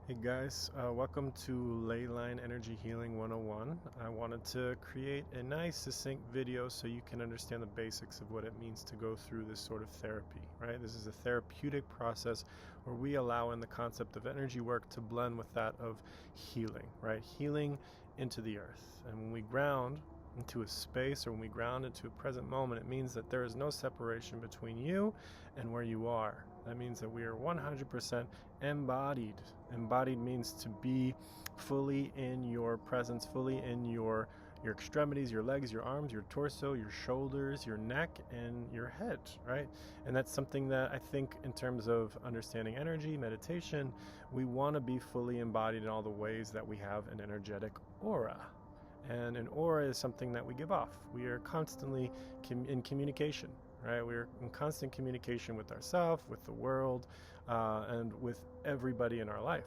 Hey guys, welcome to Lelayline Energy Healing 101. I wanted to create a nice succinct video so you can understand the basics of what it means to go through this sort of therapy, right? This is a therapeutic process where we allow in the concept of energy work to blend with that of healing, right? Healing into the earth. And when we ground into a space, or when we ground into a present moment, it means that there is no separation between you and where you are. That means that we are 100% embodied. Embodied means to be fully in your presence, fully in your extremities, your legs, your arms, your torso, your shoulders, your neck, and your head, right? And that's something that I think, in terms of understanding energy, meditation, we want to be fully embodied in all the ways that we have an energetic aura. And an aura is something that we give off. We are constantly in communication, right? We're in constant communication with ourselves, with the world, and with everybody in our life.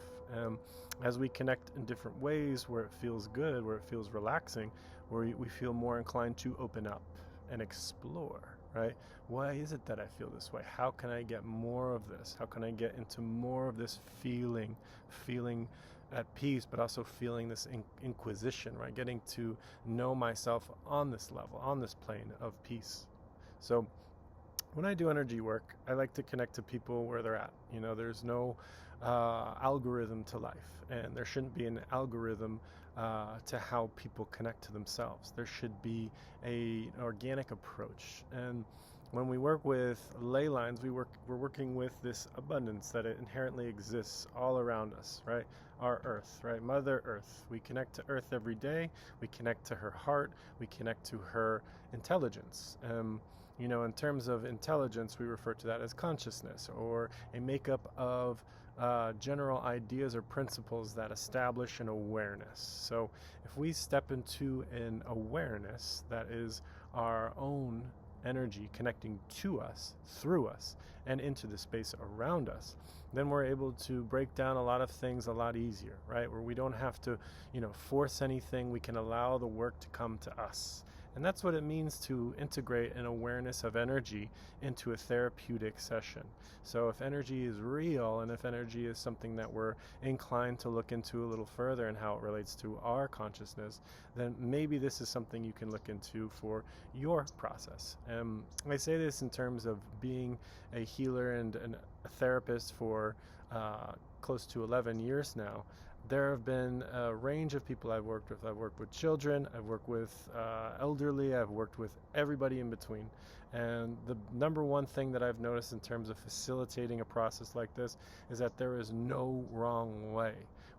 As we connect in different ways, where it feels good, where it feels relaxing, where we feel more inclined to open up and explore, right? Why is it that I feel this way? How can I get more of this? How can I get into more of this feeling at peace, but also feeling this inquisition, right? Getting to know myself on this level, on this plane of peace. So when I do energy work, I like to connect to people where they're at. You know, there's no algorithm to life, and there shouldn't be an algorithm to how people connect to themselves. There should be an organic approach. And when we work with ley lines, we're working with this abundance that it inherently exists all around us, right? Our earth, right? Mother Earth. We connect to Earth every day. We connect to her heart. We connect to her intelligence. You know, in terms of intelligence, we refer to that as consciousness, or a makeup of general ideas or principles that establish an awareness. So if we step into an awareness that is our own energy connecting to us, through us, and into the space around us, then we're able to break down a lot of things a lot easier, right? Where we don't have to, force anything. We can allow the work to come to us. And that's what it means to integrate an awareness of energy into a therapeutic session. So if energy is real, and if energy is something that we're inclined to look into a little further and how it relates to our consciousness, then maybe this is something you can look into for your process. I say this in terms of being a healer and a therapist for close to 11 years now. There have been a range of people I've worked with. I've worked with children, I've worked with elderly, I've worked with everybody in between. And the number one thing that I've noticed in terms of facilitating a process like this is that there is no wrong way.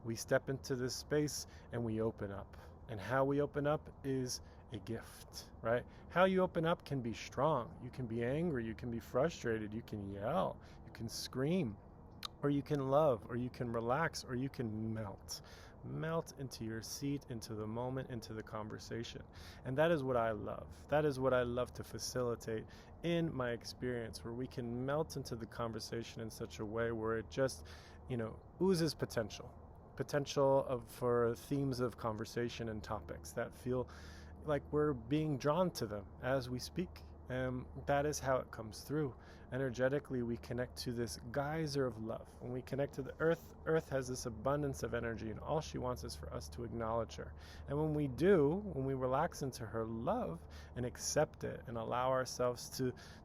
We step into this space and we open up. And how we open up is a gift, right? How you open up can be strong. You can be angry, you can be frustrated, you can yell, you can scream, or you can love, or you can relax, or you can melt into your seat, into the moment, into the conversation. And that is what I love. That is what I love to facilitate in my experience, where we can melt into the conversation in such a way where it just, oozes potential for themes of conversation and topics that feel like we're being drawn to them as we speak. That is how it comes through. Energetically, we connect to this geyser of love. When we connect to the earth, Earth has this abundance of energy, and all she wants is for us to acknowledge her. And when we relax into her love and accept it and allow ourselves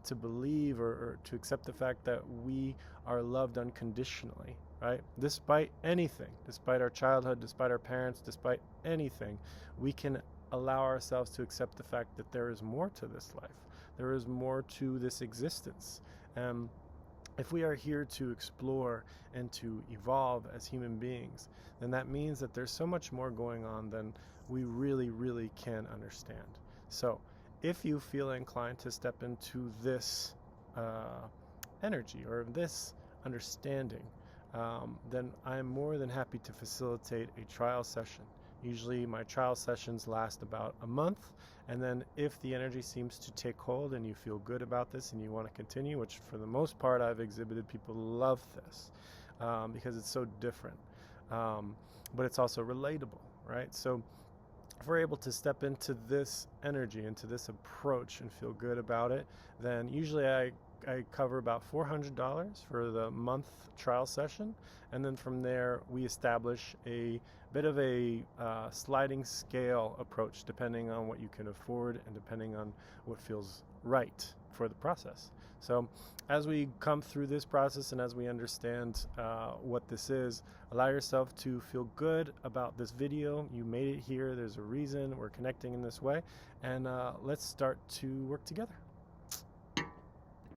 to believe, or to accept the fact that we are loved unconditionally, right? Despite anything, despite our childhood, despite our parents, despite anything, we can allow ourselves to accept the fact that there is more to this life. There is more to this existence. If we are here to explore and to evolve as human beings, then that means that there's so much more going on than we really, really can understand. So if you feel inclined to step into this energy or this understanding, then I'm more than happy to facilitate a trial session. Usually my trial sessions last about a month, and then if the energy seems to take hold and you feel good about this and you want to continue, which for the most part I've exhibited, people love this because it's so different, but it's also relatable, right? So if we're able to step into this energy, into this approach, and feel good about it, then usually I I cover about $400 for the month trial session, and then from there we establish a bit of a sliding scale approach depending on what you can afford and depending on what feels right for the process. So as we come through this process and as we understand what this is, allow yourself to feel good about this video. You made it here. There's a reason we're connecting in this way, and let's start to work together.